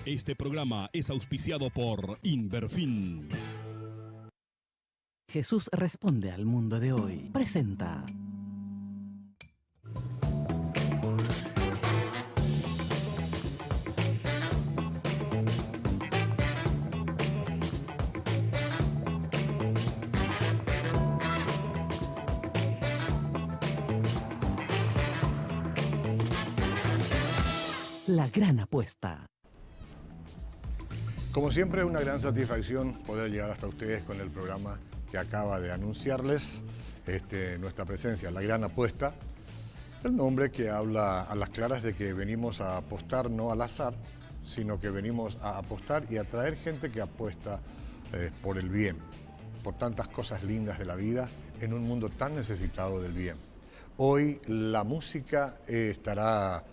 Este programa es auspiciado por Inverfin. Jesús responde al mundo de hoy. Presenta. La gran apuesta. Como siempre, es una gran satisfacción poder llegar hasta ustedes con el programa que acaba de anunciarles nuestra presencia, La Gran Apuesta. El nombre que habla a las claras de que venimos a apostar no al azar, sino que venimos a apostar y a traer gente que apuesta por el bien, por tantas cosas lindas de la vida en un mundo tan necesitado del bien. Hoy la música estará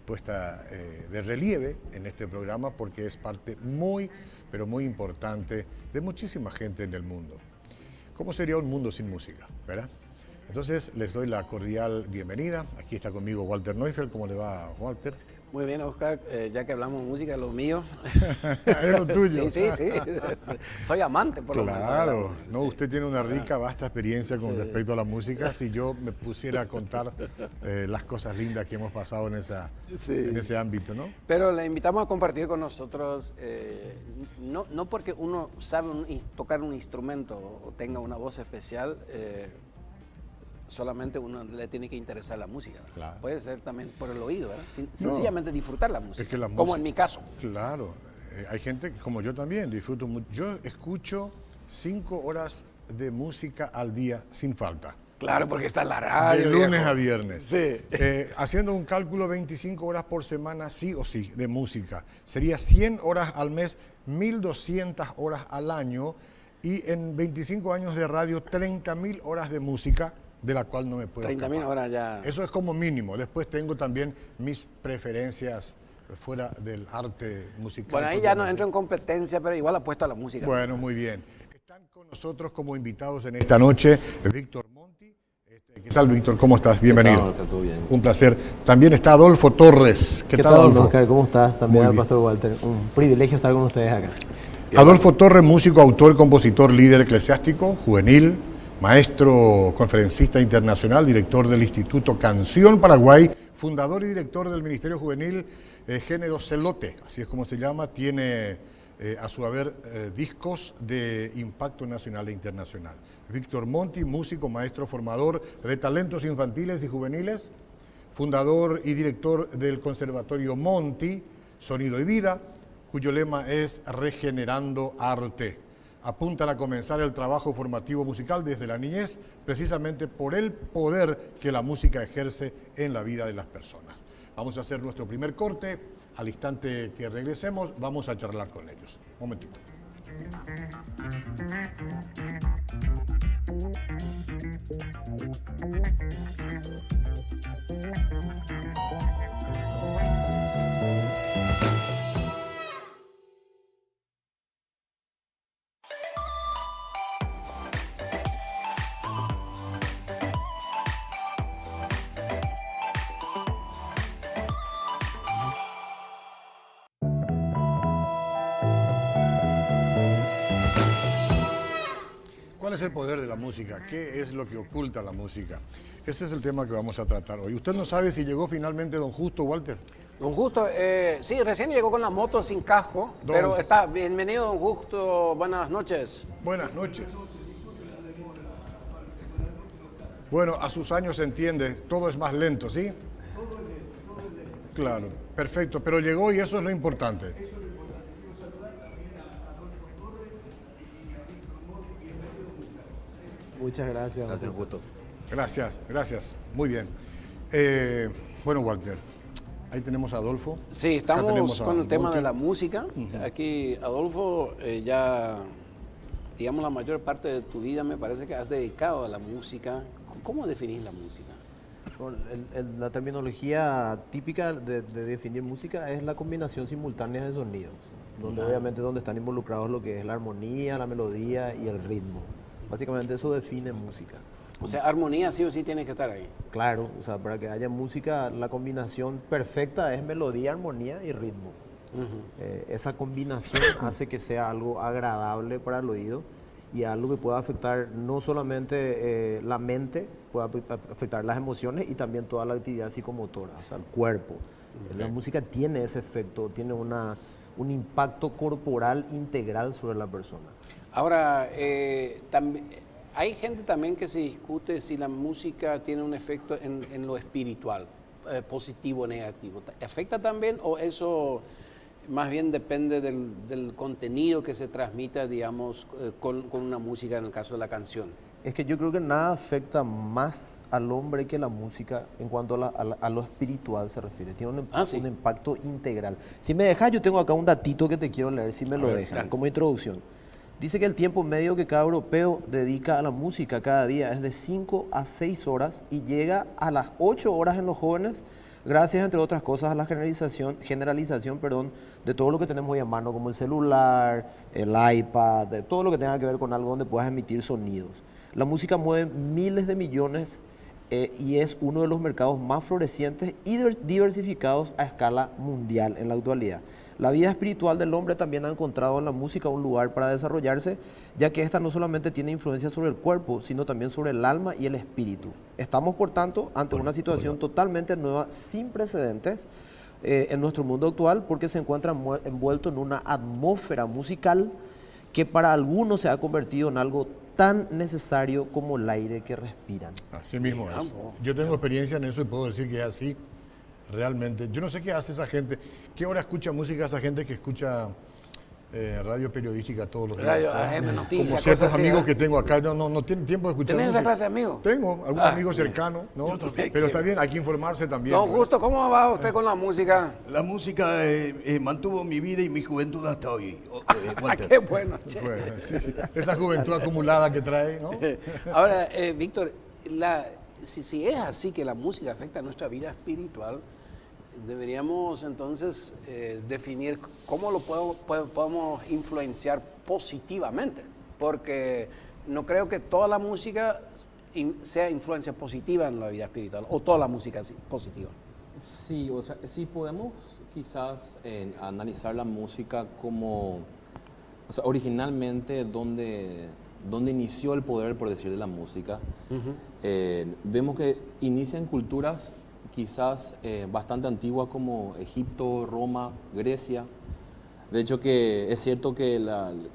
puesta de relieve en este programa porque es parte muy, pero muy importante de muchísima gente en el mundo. ¿Cómo sería un mundo sin música, verdad? Entonces les doy la cordial bienvenida. Aquí está conmigo Walter Neufeld. ¿Cómo le va, Walter? Muy bien, Oscar, ya que hablamos de música, lo mío. Es lo tuyo. Sí. Soy amante, por lo menos. Claro, no, Sí. Usted tiene una rica, vasta experiencia con Sí. respecto a la música. Si yo me pusiera a contar las cosas lindas que hemos pasado en ese ámbito, ¿no? Pero le invitamos a compartir con nosotros, no porque uno sabe tocar un instrumento o tenga una voz especial, solamente uno le tiene que interesar la música. Claro. Puede ser también por el oído, ¿verdad? No. Sencillamente disfrutar la música, Es que la como música- en mi caso. Claro, hay gente que, como yo también, disfruto mucho. Yo escucho 5 horas de música al día sin falta. Claro, porque está en la radio. De lunes viejo. a viernes. Sí. Haciendo un cálculo, 25 horas por semana, sí o sí, de música. Sería 100 horas al mes, 1.200 horas al año. Y en 25 años de radio, 30.000 horas de música, de la cual no me puedo 30.000 escapar. horas ya. Eso es como mínimo. Después tengo también mis preferencias fuera del arte musical. Bueno, ahí ya no entro en competencia, pero igual apuesto a la música. Bueno, muy bien. Están con nosotros como invitados en esta noche Víctor Monti. ¿Qué tal, Víctor? ¿Cómo estás? Bienvenido. Oscar? ¿Todo bien? Un placer. También está Adolfo Torres. ¿Qué tal, Adolfo? Oscar? ¿Cómo estás? También Muy al bien. Pastor Walter. Un privilegio estar con ustedes acá. Adolfo Torres, músico, autor, compositor, líder eclesiástico, juvenil, maestro, conferencista internacional, director del Instituto Canción Paraguay, fundador y director del Ministerio Juvenil Género Celote, así es como se llama. Tiene a su haber discos de impacto nacional e internacional. Víctor Monti, músico, maestro, formador de talentos infantiles y juveniles, fundador y director del Conservatorio Monti, Sonido y Vida, cuyo lema es Regenerando Arte. Apuntan a comenzar el trabajo formativo musical desde la niñez, precisamente por el poder que la música ejerce en la vida de las personas. Vamos a hacer nuestro primer corte. Al instante que regresemos, vamos a charlar con ellos. Un momentito. ¿Cuál es el poder de la música? ¿Qué es lo que oculta la música? Ese es el tema que vamos a tratar hoy. ¿Usted no sabe si llegó finalmente don Justo, Walter? Don Justo, sí, recién llegó con la moto sin casco, pero está bienvenido, don Justo, buenas noches. Buenas noches. Bueno, a sus años se entiende, todo es más lento, ¿sí? Claro, perfecto, pero llegó y eso es lo importante. Muchas gracias. Gracias, Justo. Gracias, muy bien. Bueno, Walter, ahí tenemos a Adolfo. Sí, Acá estamos tenemos a con el tema Monti. de la música. Aquí, Adolfo, ya, digamos, la mayor parte de tu vida me parece que has dedicado a la música. ¿Cómo definís la música? Bueno, la terminología típica de definir música es la combinación simultánea de sonidos, donde obviamente donde están involucrados lo que es la armonía, la melodía y el ritmo. Básicamente eso define música. O sea, armonía sí o sí tiene que estar ahí. Claro, o sea, para que haya música, la combinación perfecta es melodía, armonía y ritmo. Esa combinación hace que sea algo agradable para el oído y algo que pueda afectar no solamente la mente, puede afectar las emociones y también toda la actividad psicomotora, o sea, el cuerpo. La música tiene ese efecto, tiene un impacto corporal integral sobre la persona. Ahora, hay gente también que se discute si la música tiene un efecto en lo espiritual, positivo o negativo. ¿Afecta también o eso más bien depende del contenido que se transmita, digamos, con una música, en el caso de la canción? Es que yo creo que nada afecta más al hombre que la música en cuanto a lo espiritual se refiere. Tiene un impacto integral. Si me dejas, yo tengo acá un datito que te quiero leer, si me lo dejan, como introducción. Dice que el tiempo medio que cada europeo dedica a la música cada día es de 5 a 6 horas y llega a las 8 horas en los jóvenes, gracias, entre otras cosas, a la generalización, de todo lo que tenemos hoy a mano, como el celular, el iPad, de todo lo que tenga que ver con algo donde puedas emitir sonidos. La música mueve miles de millones y es uno de los mercados más florecientes y diversificados a escala mundial en la actualidad. La vida espiritual del hombre también ha encontrado en la música un lugar para desarrollarse, ya que esta no solamente tiene influencia sobre el cuerpo, sino también sobre el alma y el espíritu. Estamos, por tanto, ante una situación totalmente nueva, sin precedentes en nuestro mundo actual, porque se encuentra envuelto en una atmósfera musical que para algunos se ha convertido en algo tan necesario como el aire que respiran. Así mismo es. Yo tengo experiencia en eso y puedo decir que es así. Realmente, yo no sé qué hace esa gente, qué hora escucha música esa gente que escucha radio periodística todos los días. Radio AM, noticias, como ciertos cosas amigos así, que tengo acá, no tienen tiempo de escuchar ¿Tenés música. esa clase de amigos? Tengo, algunos amigos cercanos, ¿no? Pero está bien, hay que informarse también. Don Justo, ¿cómo va usted con la música? La música mantuvo mi vida y mi juventud hasta hoy. Qué bueno, che. Bueno, sí. Esa juventud acumulada que trae, ¿no? Ahora, Víctor, si es así que la música afecta a nuestra vida espiritual, deberíamos entonces definir cómo lo podemos influenciar positivamente, porque no creo que toda la música sea influencia positiva en la vida espiritual, o toda la música es positiva. Sí, o sea, sí podemos quizás analizar la música como, o sea, originalmente donde inició el poder, por decir, de la música. Vemos que inicia en culturas quizás bastante antiguas como Egipto, Roma, Grecia. De hecho, que es cierto que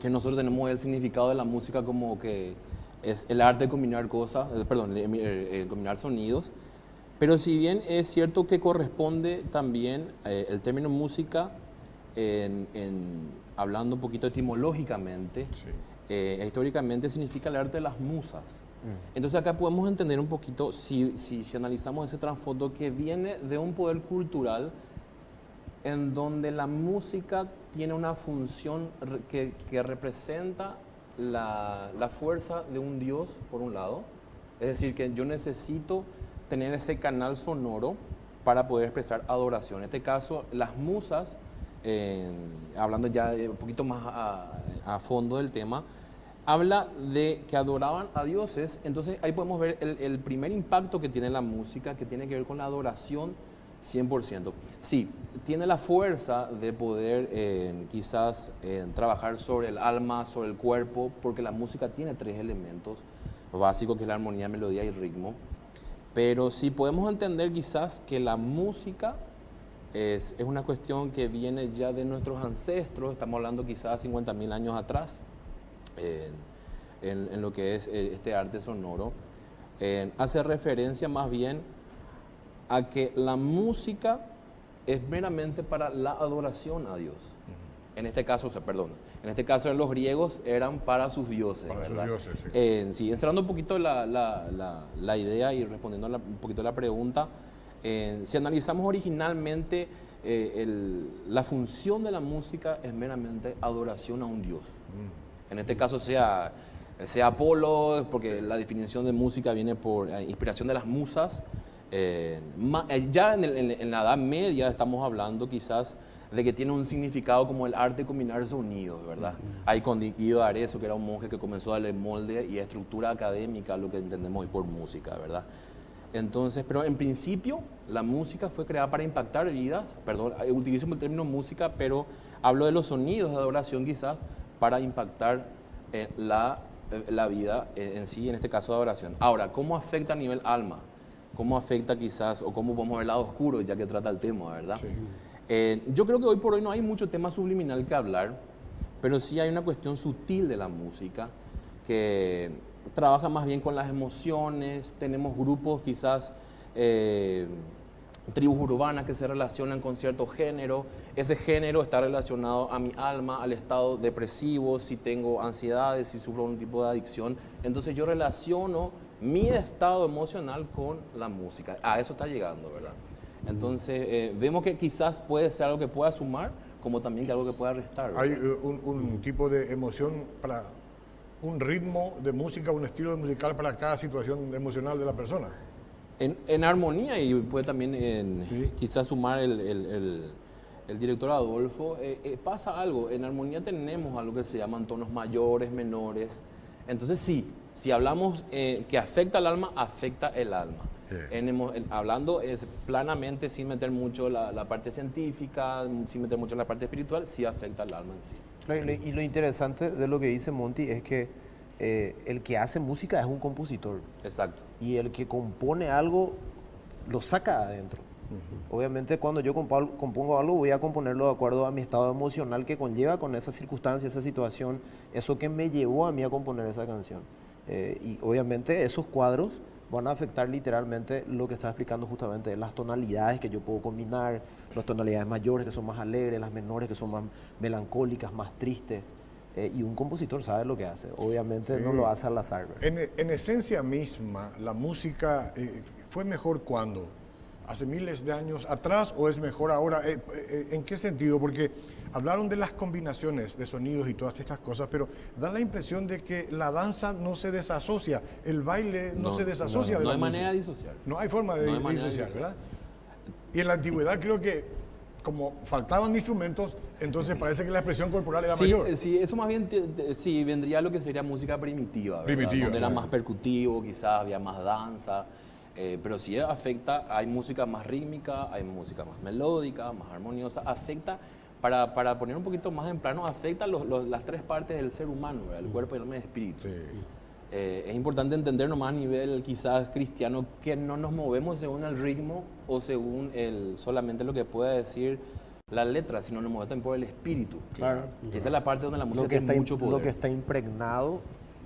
nosotros tenemos el significado de la música como que es el arte de combinar cosas, combinar sonidos. Pero si bien es cierto que corresponde también el término música, hablando un poquito etimológicamente, históricamente significa el arte de las musas. Entonces acá podemos entender un poquito, si analizamos ese trasfondo, que viene de un poder cultural en donde la música tiene una función que representa la fuerza de un Dios, por un lado. Es decir, que yo necesito tener ese canal sonoro para poder expresar adoración. En este caso, las musas, hablando ya un poquito más a fondo del tema, habla de que adoraban a dioses. Entonces ahí podemos ver el primer impacto que tiene la música, que tiene que ver con la adoración 100%. Sí, tiene la fuerza de poder quizás trabajar sobre el alma, sobre el cuerpo, porque la música tiene 3 elementos básicos, que es la armonía, melodía y ritmo. Pero sí podemos entender quizás que la música es una cuestión que viene ya de nuestros ancestros. Estamos hablando quizás 50.000 años atrás, en lo que es este arte sonoro. Hace referencia más bien a que la música es meramente para la adoración a Dios. En este caso, en este caso los griegos eran para sus dioses. Para ¿verdad? Sus dioses, sí. Sí, encerrando un poquito la idea y respondiendo un poquito a la pregunta, si analizamos originalmente, la función de la música es meramente adoración a un Dios. En este caso sea Apolo, porque la definición de música viene por inspiración de las musas. Ya en la Edad Media estamos hablando quizás de que tiene un significado como el arte de combinar sonidos, ¿verdad? Hay con Guido de Arezzo, que era un monje que comenzó a darle molde y estructura académica a lo que entendemos hoy por música, ¿verdad? Entonces, pero en principio la música fue creada para impactar vidas, perdón, utilizo el término música, pero hablo de los sonidos de adoración quizás para impactar la vida en sí, en este caso de adoración. Ahora, ¿cómo afecta a nivel alma? ¿Cómo afecta quizás, o cómo podemos ver el lado oscuro, ya que trata el tema, verdad? Sí. Yo creo que hoy por hoy no hay mucho tema subliminal que hablar, pero sí hay una cuestión sutil de la música que trabaja más bien con las emociones. Tenemos grupos quizás, tribus urbanas que se relacionan con cierto género. Ese género está relacionado a mi alma, al estado depresivo, si tengo ansiedades, si sufro un tipo de adicción. Entonces yo relaciono mi estado emocional con la música. A eso está llegando, ¿verdad? Entonces vemos que quizás puede ser algo que pueda sumar, como también que algo que pueda restar, ¿verdad? Hay un tipo de emoción para un ritmo de música, un estilo de musical para cada situación emocional de la persona. En armonía, y puede también Sí. quizás sumar el director Adolfo, pasa algo. En armonía tenemos algo que se llaman tonos mayores, menores. Entonces sí, si hablamos que afecta al alma, afecta el alma. Sí. Hablando planamente, sin meter mucho la parte científica, sin meter mucho la parte espiritual, sí afecta al alma en sí. Y lo interesante de lo que dice Monty es que el que hace música es un compositor. Exacto. Y el que compone algo lo saca de adentro. Obviamente cuando yo compongo algo voy a componerlo de acuerdo a mi estado emocional que conlleva con esa circunstancia, esa situación, eso que me llevó a mí a componer esa canción. Y obviamente esos cuadros van a afectar literalmente lo que está explicando justamente, las tonalidades que yo puedo combinar, las tonalidades mayores que son más alegres, las menores que son más melancólicas, más tristes. Y un compositor sabe lo que hace, obviamente Sí. no lo hace al azar. En esencia misma, la música fue mejor cuando, hace miles de años atrás, o es mejor ahora. ¿En qué sentido? Porque hablaron de las combinaciones de sonidos y todas estas cosas, pero da la impresión de que la danza no se desasocia, el baile no se desasocia de No la hay manera de música. disociar. No hay forma de No hay manera de disociar, disociar. ¿verdad? Y en la antigüedad creo que como faltaban instrumentos, entonces parece que la expresión corporal era mayor. Sí, eso más bien sí, vendría a lo que sería música primitiva, ¿verdad? Primitiva, Donde era sí. más percutivo, quizás había más danza, pero sí afecta, hay música más rítmica, hay música más melódica, más armoniosa, afecta, para poner un poquito más en plano, afecta las tres partes del ser humano, ¿verdad? El cuerpo, el alma y el espíritu. Sí. Es importante entender nomás a nivel quizás cristiano que no nos movemos según el ritmo o según solamente lo que pueda decir la letra, sino nos movemos también por el espíritu. Claro. Esa es la parte donde la música Lo que, tiene mucho poder. lo que está impregnado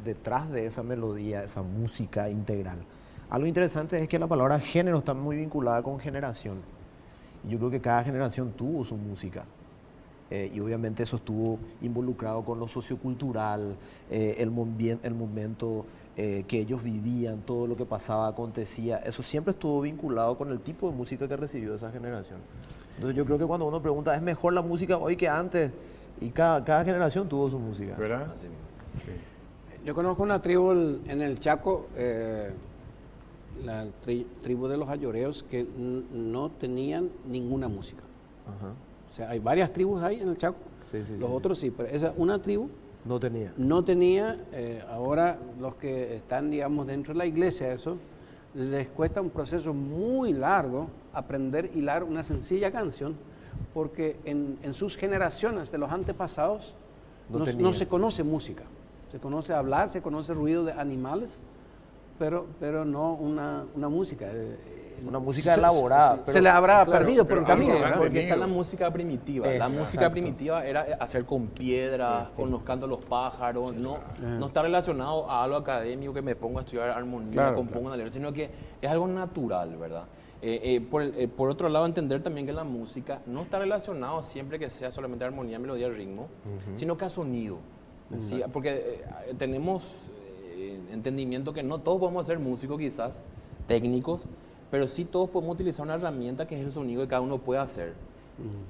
detrás de esa melodía, esa música integral. Algo interesante es que la palabra género está muy vinculada con generación. Y yo creo que cada generación tuvo su música. Y obviamente eso estuvo involucrado con lo sociocultural, el momento que ellos vivían, todo lo que pasaba, acontecía. Eso siempre estuvo vinculado con el tipo de música que recibió esa generación. Entonces yo creo que cuando uno pregunta, ¿es mejor la música hoy que antes? Y cada generación tuvo su música. ¿Verdad? Así mismo. Yo conozco una tribu en el Chaco, la tribu de los ayoreos, que no tenían ninguna música. Ajá. O sea, hay varias tribus ahí en el Chaco. Sí, sí, Los sí. otros sí, pero esa una tribu No tenía. no tenía. Ahora los que están, digamos, dentro de la iglesia, eso les cuesta un proceso muy largo aprender a hilar una sencilla canción, porque en sus generaciones de los antepasados No no tenían. se conoce música. Se conoce hablar, se conoce ruido de animales, pero no una música. Una música elaborada. Se le habrá Claro, perdido por pero el camino, algo ¿verdad? grande. Porque está la música primitiva. La Exacto. música primitiva era hacer con piedras, con los cantos de los pájaros. No está relacionado a algo académico que me pongo a estudiar armonía, Claro, compongo una letra, sino que es algo natural, ¿verdad? Por otro lado, entender también que la música no está relacionado siempre que sea solamente armonía, melodía, ritmo, sino que a sonido. ¿Sí? Porque tenemos entendimiento que no todos podemos ser músicos quizás, técnicos, pero sí todos podemos utilizar una herramienta que es el sonido que cada uno puede hacer.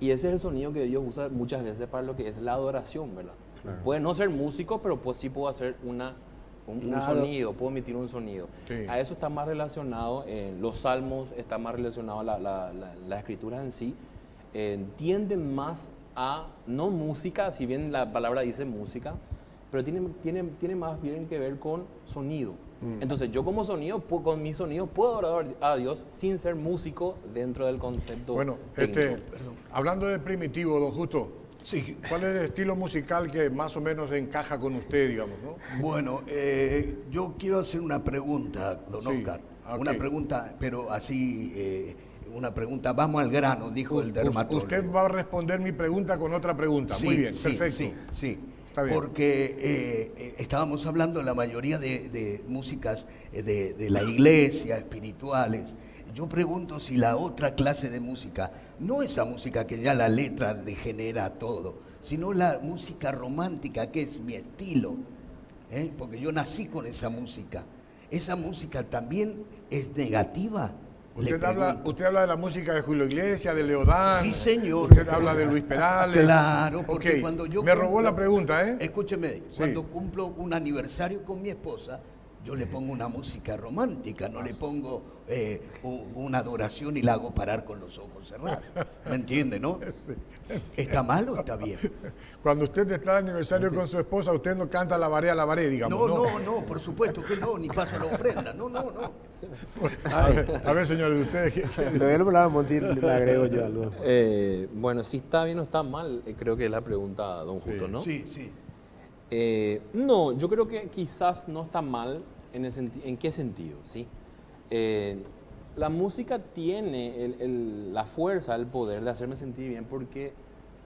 Y ese es el sonido que Dios usa muchas veces para lo que es la adoración, ¿verdad? Puede no ser músico, pero pues sí puedo hacer un sonido, puedo emitir un sonido. Sí. A eso está más relacionado, los salmos, está más relacionado las escrituras en sí, tienden más a, no música, si bien la palabra dice música, pero tiene más bien que ver con sonido. Entonces yo como sonido, con mi sonido puedo adorar a Dios sin ser músico dentro del concepto Bueno, técnico. hablando de Primitivo, don Justo, Sí. ¿cuál es el estilo musical que más o menos encaja con usted, digamos, no? Bueno, yo quiero hacer una pregunta, don Sí, Oscar. ok. Una pregunta, pero así, una pregunta, vamos al grano, dijo el dermatólogo. Usted va a responder mi pregunta con otra pregunta. Sí, Muy bien, sí, perfecto. Sí, sí. Está bien. Porque estábamos hablando la mayoría de músicas de la iglesia, espirituales. Yo pregunto si la otra clase de música, no esa música que ya la letra degenera todo, sino la música romántica, que es mi estilo, porque yo nací con esa música. ¿Esa música también es negativa? Le pregunto. Usted habla de la música de Julio Iglesias, de Leodán. Sí, señor. Usted habla de Luis Perales. Claro, porque Ok, cuando yo me robó la pregunta, ¿eh? Escúcheme, Sí. cuando cumplo un aniversario con mi esposa, yo le pongo una música romántica, no le pongo una adoración y la hago parar con los ojos cerrados. ¿Me entiende, no? Sí. ¿Está mal o está bien? Cuando usted está de aniversario con su esposa, usted no canta la varé, digamos. No, por supuesto que no, ni paso la ofrenda, no. A ver, señores, ustedes. Le doy la palabra a Monty, le agrego yo algo. Bueno, si está bien o está mal, creo que es la pregunta, don Justo, ¿no? Sí, sí. No, yo creo que quizás no está mal en qué sentido, ¿sí? La música tiene la fuerza, el poder de hacerme sentir bien porque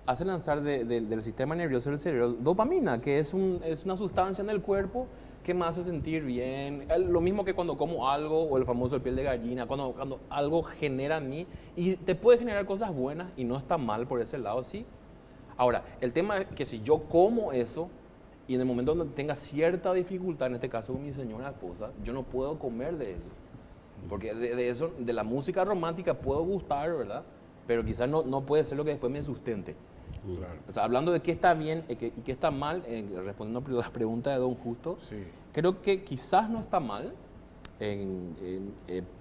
hace lanzar del sistema nervioso del cerebro dopamina, que es una sustancia en el cuerpo que me hace sentir bien. Lo mismo que cuando como algo, o el famoso piel de gallina, cuando algo genera en mí, y te puede generar cosas buenas y no está mal por ese lado, ¿sí? Ahora, el tema es que si yo como eso, y en el momento donde tenga cierta dificultad, en este caso con mi señora esposa, yo no puedo comer de eso. Porque de eso, de la música romántica puedo gustar, ¿verdad? Pero quizás no puede ser lo que después me sustente. Claro. O sea, hablando de qué está bien y qué está mal, respondiendo a las preguntas de don Justo, Sí. creo que quizás no está mal,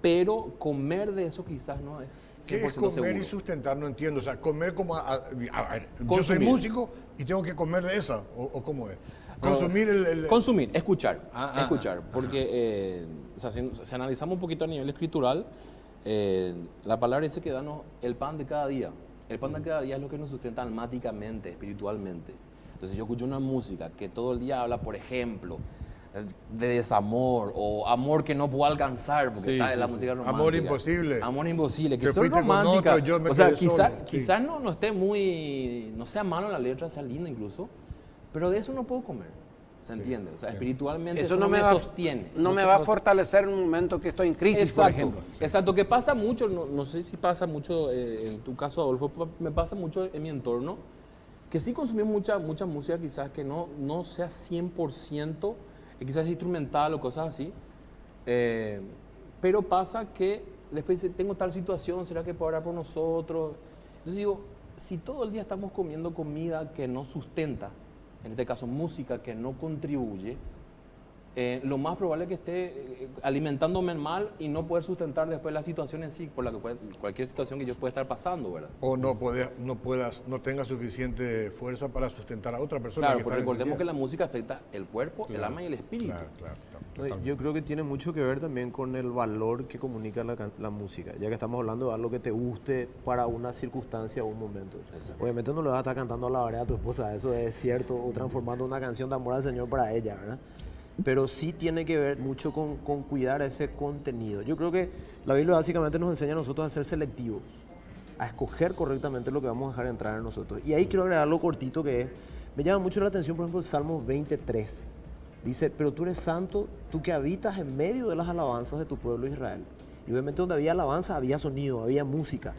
pero comer de eso quizás no es 100% ¿Qué es comer seguro. y sustentar? No entiendo. O sea, comer como. A ver, yo soy Consumir. músico y tengo que comer de esa. ¿O cómo es? Consumir el. Consumir, escuchar, escuchar. porque o sea, si analizamos un poquito a nivel escritural, la palabra dice que danos el pan de cada día. El pan de cada día es lo que nos sustenta almáticamente, espiritualmente. Entonces yo escucho una música que todo el día habla, por ejemplo, de desamor o amor que no puedo alcanzar, porque Sí, está en la sí, música sí. romántica. Amor imposible. Amor imposible, que Que son fuiste con románticas. otro, yo me O sea, quedé solo, sí. quizás no esté no sea malo la letra, sea linda incluso, pero de eso no puedo comer. ¿Se entiende? O sea, espiritualmente eso no me sostiene. No me va a fortalecer en un momento que estoy en crisis, por Exacto, ejemplo. exacto, que pasa mucho, no sé si pasa mucho en tu caso, Adolfo, me pasa mucho en mi entorno, que sí consumimos mucha música quizás que no sea 100%, quizás instrumental o cosas así, pero pasa que después dice, tengo tal situación, ¿será que puedo orar por nosotros? Entonces digo, si todo el día estamos comiendo comida que no sustenta, en este caso música que no contribuye, lo más probable es que esté alimentándome mal y no poder sustentar después la situación en sí, por la que cualquier situación que yo pueda estar pasando, ¿verdad? O no tenga suficiente fuerza para sustentar a otra persona. Claro, que porque está en recordemos que necesidad. la música afecta el cuerpo, el alma y el espíritu. Claro, No, totalmente. yo creo que tiene mucho que ver también con el valor que comunica la música, ya que estamos hablando de algo que te guste para una circunstancia o un momento. Obviamente no le vas a estar cantando a la vereda a tu esposa, eso es cierto, o transformando una canción de amor al Señor para ella, ¿verdad? Pero sí tiene que ver mucho con cuidar ese contenido. Yo creo que la Biblia básicamente nos enseña a nosotros a ser selectivos, a escoger correctamente lo que vamos a dejar entrar en nosotros. Y ahí quiero agregar algo cortito que es, me llama mucho la atención, por ejemplo, el Salmo 23. Dice, pero tú eres santo, tú que habitas en medio de las alabanzas de tu pueblo Israel. Y obviamente donde había alabanza había sonido, había música.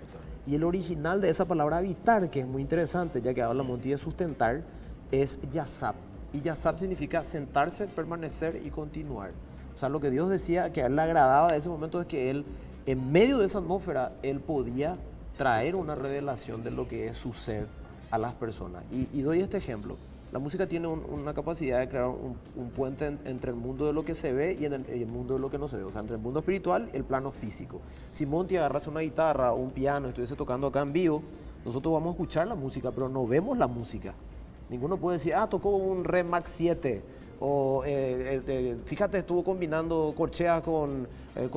Y el original de esa palabra habitar, que es muy interesante, ya que habla Monti de sustentar, es yasab. Y yasab significa sentarse, permanecer y continuar. O sea, lo que Dios decía que a él le agradaba de ese momento es que él, en medio de esa atmósfera, él podía traer una revelación de lo que es su ser a las personas. Y doy este ejemplo. La música tiene una capacidad de crear un puente entre el mundo de lo que se ve y el mundo de lo que no se ve. O sea, entre el mundo espiritual y el plano físico. Si Monty agarrase una guitarra o un piano y estuviese tocando acá en vivo, nosotros vamos a escuchar la música, pero no vemos la música. Ninguno puede decir, tocó un Re Max 7. O fíjate, estuvo combinando corcheas con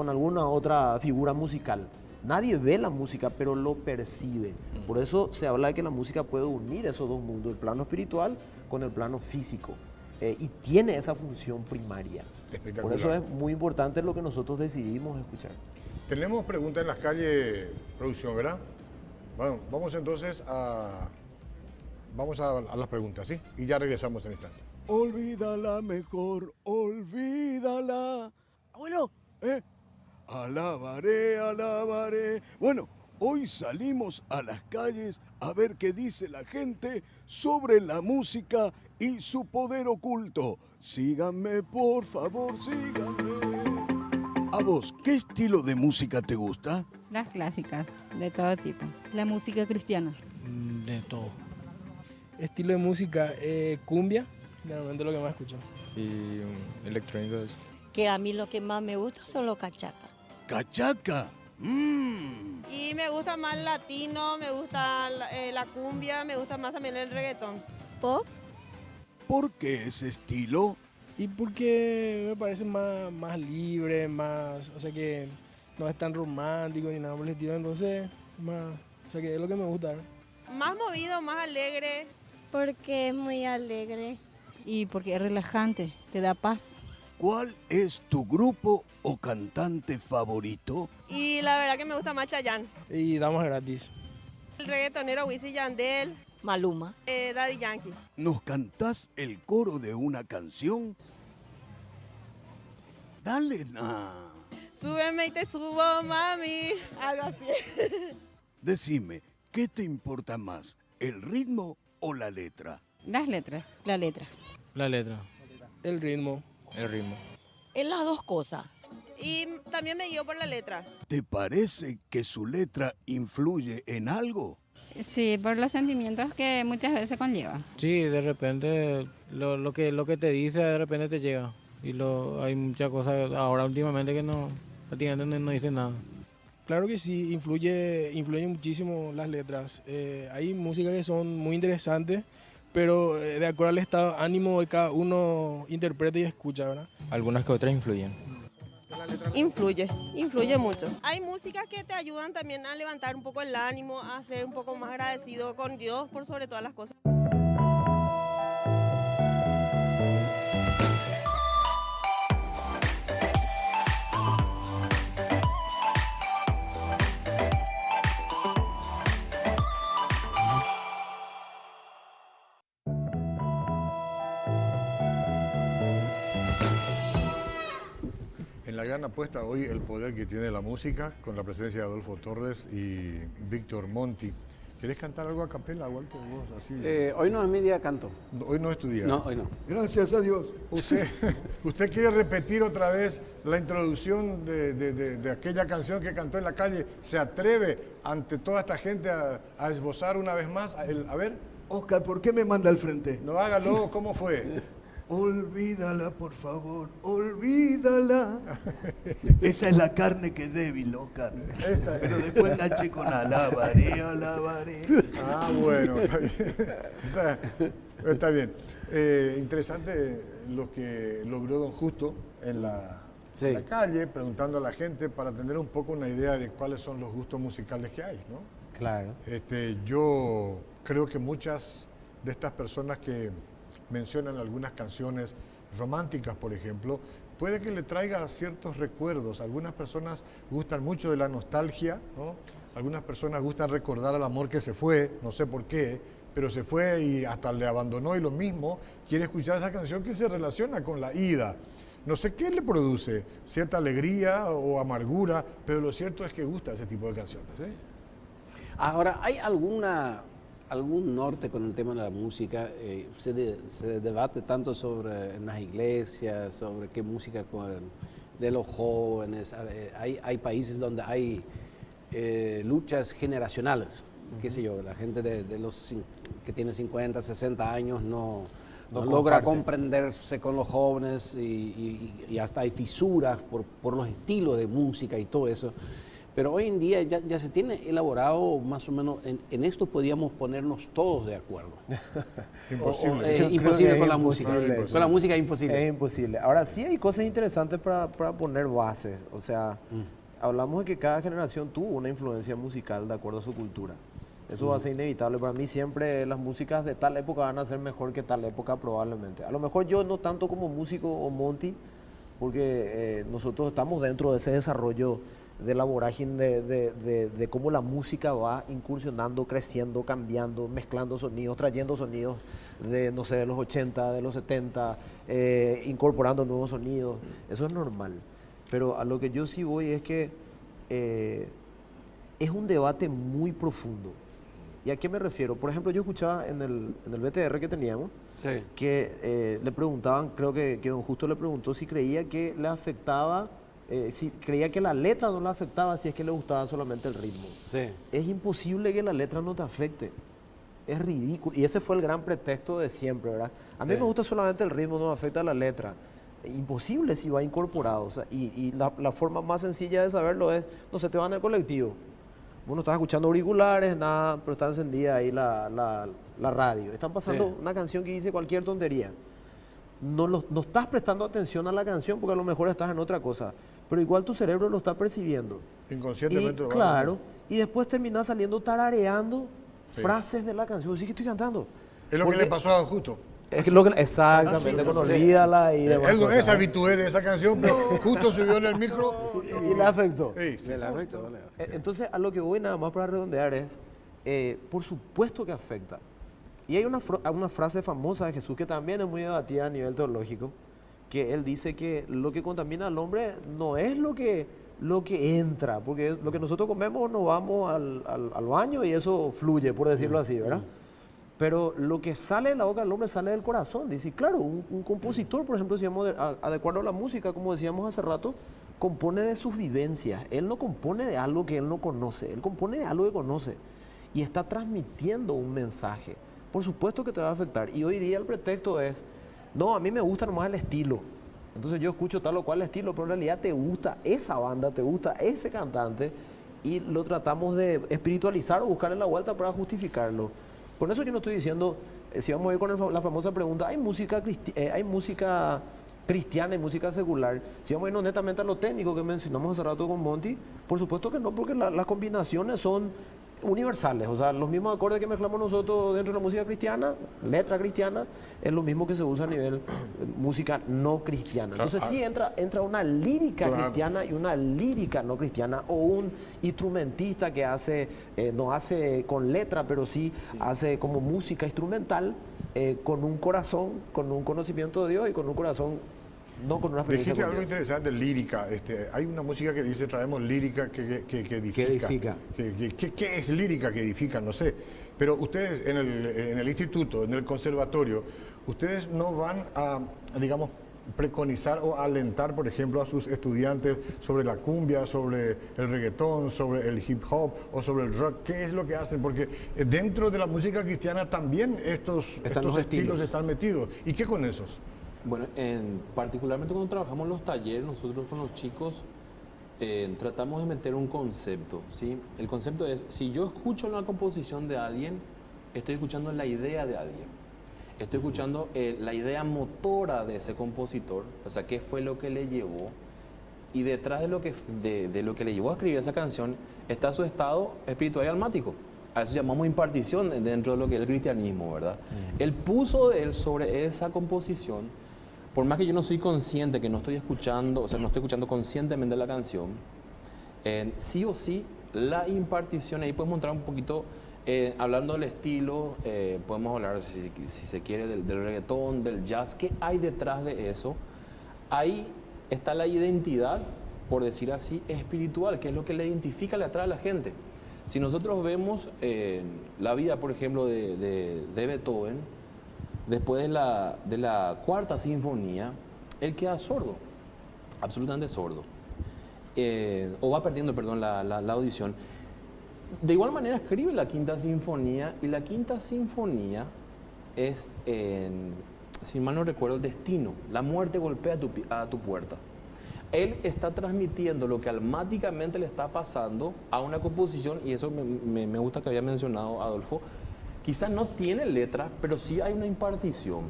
alguna otra figura musical. Nadie ve la música, pero lo percibe. Por eso se habla de que la música puede unir esos dos mundos, el plano espiritual con el plano físico. Y tiene esa función primaria. Por eso es muy importante lo que nosotros decidimos escuchar. Tenemos preguntas en las calles, producción, ¿verdad? Bueno, vamos entonces a las preguntas, ¿sí? Y ya regresamos en un instante. Olvídala mejor, olvídala. Abuelo, alabaré, alabaré. Bueno, hoy salimos a las calles a ver qué dice la gente sobre la música y su poder oculto. Síganme, por favor, síganme. A vos, ¿qué estilo de música te gusta? Las clásicas, de todo tipo. La música cristiana. De todo. Estilo de música, cumbia, generalmente lo que más escucho. Y electrónicos. Que a mí lo que más me gusta son los cachacas. ¿Cachaca? Y me gusta más el latino, me gusta la cumbia, me gusta más también el reggaetón. ¿Pop? ¿Por qué ese estilo? Y porque me parece más libre, más, o sea que no es tan romántico ni nada por el estilo, entonces, o sea que es lo que me gusta. Más movido, más alegre. Porque es muy alegre. Y porque es relajante, te da paz. ¿Cuál es tu grupo o cantante favorito? Y la verdad que me gusta más Chayanne. Y damos gratis. El reggaetonero Wisin y Yandel. Maluma. Daddy Yankee. ¿Nos cantás el coro de una canción? Dale, Súbeme y te subo, mami. Algo así. Decime, ¿qué te importa más, el ritmo o la letra? Las letras. Las letras. La letra. El ritmo. El ritmo. Es las dos cosas. Y también me guío por la letra. ¿Te parece que su letra influye en algo? Sí, por los sentimientos que muchas veces conlleva. Sí, de repente lo que te dice de repente te llega. Y hay muchas cosas ahora últimamente que prácticamente no dicen nada. Claro que sí, influyen muchísimo las letras. Hay músicas que son muy interesantes, pero de acuerdo al estado de ánimo de cada uno interpreta y escucha, ¿verdad? Algunas que otras influyen. Influye mucho. Hay músicas que te ayudan también a levantar un poco el ánimo, a ser un poco más agradecido con Dios por sobre todas las cosas. En la gran apuesta hoy el poder que tiene la música, con la presencia de Adolfo Torres y Víctor Monti. ¿Querés cantar algo a capela, Walter? ¿Vos, así? Hoy no es mi día de canto. Hoy no es tu día. No, hoy no. Gracias a Dios. ¿Usted quiere repetir otra vez la introducción de aquella canción que cantó en la calle? ¿Se atreve ante toda esta gente a esbozar una vez más? A ver. Oscar, ¿por qué me manda al frente? No, hágalo, ¿cómo fue? Olvídala, por favor, olvídala. Esa es la carne que es débil, Oscar. Pero después enganché con alabaré, alabaré. Ah, bueno, está bien. O sea, está bien. Interesante lo que logró don Justo en la calle, preguntando a la gente para tener un poco una idea de cuáles son los gustos musicales que hay, ¿no? Claro. Yo creo que muchas de estas personas que mencionan algunas canciones románticas, por ejemplo, puede que le traiga ciertos recuerdos. Algunas personas gustan mucho de la nostalgia, ¿no? Algunas personas gustan recordar al amor que se fue, no sé por qué, pero se fue y hasta le abandonó y lo mismo, quiere escuchar esa canción que se relaciona con la ida. No sé qué le produce, cierta alegría o amargura, pero lo cierto es que gusta ese tipo de canciones, ¿eh? Ahora, ¿hay algún norte con el tema de la música? Se debate tanto sobre en las iglesias, sobre qué música de los jóvenes. Hay países donde hay luchas generacionales. Qué sé yo, la gente que tiene 50, 60 años no logra comprenderse con los jóvenes y hasta hay fisuras por los estilos de música y todo eso. Pero hoy en día ya se tiene elaborado más o menos, en esto podíamos ponernos todos de acuerdo. Imposible. Imposible con la música. Con la música es imposible. Es imposible. Ahora sí hay cosas interesantes para poner bases. O sea, hablamos de que cada generación tuvo una influencia musical de acuerdo a su cultura. Eso va a ser inevitable. Para mí siempre las músicas de tal época van a ser mejor que tal época probablemente. A lo mejor yo no tanto como músico o Monty, porque nosotros estamos dentro de ese desarrollo de la vorágine de cómo la música va incursionando, creciendo, cambiando, mezclando sonidos, trayendo sonidos de, no sé, de los 80, de los 70, incorporando nuevos sonidos. Eso es normal. Pero a lo que yo sí voy es que es un debate muy profundo. ¿Y a qué me refiero? Por ejemplo, yo escuchaba en el BTR que teníamos, que le preguntaban, creo que don Justo le preguntó si creía que le afectaba, si creía que la letra no le afectaba si es que le gustaba solamente el ritmo. Sí. Es imposible que la letra no te afecte. Es ridículo. Y ese fue el gran pretexto de siempre, ¿verdad? A mí me gusta solamente el ritmo, no me afecta la letra. Imposible si va incorporado. O sea, y la forma más sencilla de saberlo es, no sé, te van en el colectivo. Vos no estás escuchando auriculares, nada, pero está encendida ahí la radio. Están pasando una canción que dice cualquier tontería. No estás prestando atención a la canción porque a lo mejor estás en otra cosa. Pero igual tu cerebro lo está percibiendo. Inconscientemente lo va claro, y después terminas saliendo tarareando frases de la canción. Sí que estoy cantando. Es lo que le pasó a Justo. Es que exactamente, con olvídala y demás. Él no es habitué de esa canción, pero Justo subió en el micro y le afectó. Sí. Le afectó. Entonces, a lo que voy nada más para redondear es, por supuesto que afecta. Y hay una frase famosa de Jesús que también es muy debatida a nivel teológico, que él dice que lo que contamina al hombre no es lo que entra, porque es lo que nosotros comemos, nos vamos al baño y eso fluye, por decirlo así, ¿verdad? Pero lo que sale de la boca del hombre sale del corazón. Dice, claro, un compositor, por ejemplo, si vamos de acuerdo a la música, como decíamos hace rato, compone de sus vivencias. Él no compone de algo que él no conoce, él compone de algo que conoce. Y está transmitiendo un mensaje. Por supuesto que te va a afectar. Y hoy día el pretexto es, no, a mí me gusta nomás el estilo. Entonces yo escucho tal o cual estilo, pero en realidad te gusta esa banda, te gusta ese cantante, y lo tratamos de espiritualizar o buscarle la vuelta para justificarlo. Con eso yo no estoy diciendo, si vamos a ir con la famosa pregunta, ¿hay música cristiana y música secular? Si vamos a irnos netamente a lo técnico que mencionamos hace rato con Monty, por supuesto que no, porque las combinaciones son universales. O sea, los mismos acordes que mezclamos nosotros dentro de la música cristiana, letra cristiana, es lo mismo que se usa a nivel música no cristiana. Entonces sí entra una lírica cristiana y una lírica no cristiana, o un instrumentista que no hace con letra, pero sí hace como música instrumental, con un corazón, con un conocimiento de Dios y con un corazón, no con una experiencia. Dijiste algo interesante, lírica. Hay una música que dice, traemos lírica que edifica. ¿Qué es lírica que edifica? No sé. Pero ustedes en el instituto, en el conservatorio, ustedes no van a, digamos, preconizar o alentar, por ejemplo, a sus estudiantes sobre la cumbia, sobre el reggaetón, sobre el hip hop o sobre el rock. ¿Qué es lo que hacen? Porque dentro de la música cristiana también estos estilos están metidos. ¿Y qué con esos? Bueno, particularmente cuando trabajamos en los talleres, nosotros con los chicos tratamos de meter un concepto, ¿sí? El concepto es, si yo escucho una composición de alguien, estoy escuchando la idea de alguien. Estoy escuchando la idea motora de ese compositor, o sea, qué fue lo que le llevó. Y detrás de lo que le llevó a escribir esa canción está su estado espiritual y almático. A eso llamamos impartición dentro de lo que es el cristianismo, ¿verdad? Él puso sobre esa composición, por más que yo no soy consciente, que no estoy escuchando, o sea, no estoy escuchando conscientemente la canción, sí o sí, la impartición, ahí podemos entrar un poquito, hablando del estilo, podemos hablar, si se quiere, del reggaetón, del jazz, ¿qué hay detrás de eso? Ahí está la identidad, por decir así, espiritual, que es lo que le identifica, le atrae a la gente. Si nosotros vemos la vida, por ejemplo, de Beethoven, después de la cuarta sinfonía, él queda sordo, absolutamente sordo, o va perdiendo, perdón, la audición. De igual manera escribe la quinta sinfonía, y la quinta sinfonía es, si mal no recuerdo, el destino. La muerte golpea a tu puerta. él está transmitiendo lo que almáticamente le está pasando a una composición, y eso me gusta que había mencionado Adolfo, quizás no tiene letra, pero sí hay una impartición.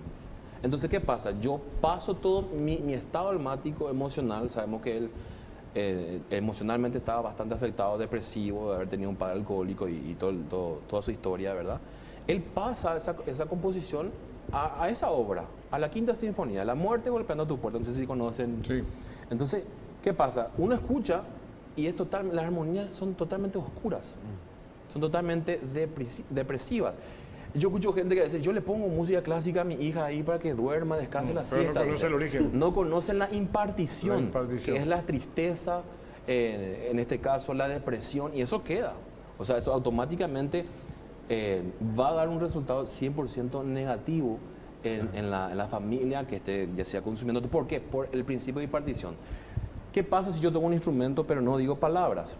Entonces, ¿qué pasa? Yo paso todo mi estado almático emocional, sabemos que él emocionalmente estaba bastante afectado, depresivo, de haber tenido un padre alcohólico y toda su historia, ¿verdad? Él pasa esa composición a esa obra, a la Quinta Sinfonía, La muerte golpeando tu puerta, no sé si conocen. Sí. Entonces, ¿qué pasa? Uno escucha y las armonías son totalmente oscuras, son totalmente depresivas. Yo escucho gente que dice, yo le pongo música clásica a mi hija ahí para que duerma, descanse la siesta. Pero no conoce el origen. No conocen la impartición, que es la tristeza, en este caso la depresión, y eso queda. O sea, eso automáticamente va a dar un resultado 100% negativo en la familia que esté ya sea consumiendo. ¿Por qué? Por el principio de impartición. ¿Qué pasa si yo tengo un instrumento pero no digo palabras?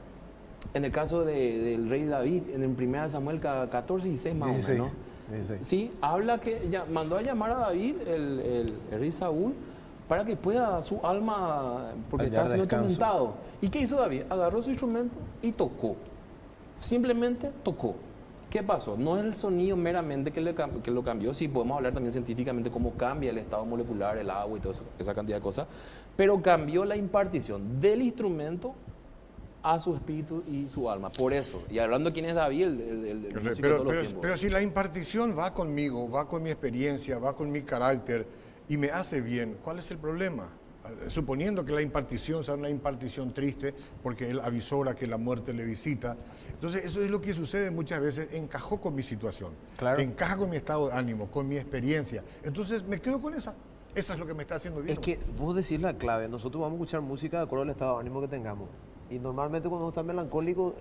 En el caso del rey David, en el 1 Samuel 14 y 16 más 16, o menos, 16. Sí, habla que mandó a llamar a David, el rey Saúl, para que pueda su alma, porque estaba siendo atormentado. ¿Y qué hizo David? Agarró su instrumento y tocó. Simplemente tocó. ¿Qué pasó? No es el sonido meramente que lo cambió, sí podemos hablar también científicamente cómo cambia el estado molecular, el agua y toda esa cantidad de cosas, pero cambió la impartición del instrumento a su espíritu y su alma. Por eso, y hablando de quién es David, el músico de todos los tiempos. Pero si la impartición va conmigo, va con mi experiencia, va con mi carácter y me hace bien, ¿cuál es el problema? Suponiendo que la impartición sea una impartición triste porque él avisora que la muerte le visita. Entonces eso es lo que sucede muchas veces, encajó con mi situación, claro, encaja con mi estado de ánimo, con mi experiencia. Entonces me quedo con esa. Eso es lo que me está haciendo bien. Es que vos decís la clave, nosotros vamos a escuchar música de acuerdo al estado de ánimo que tengamos. Y normalmente cuando uno está melancólico,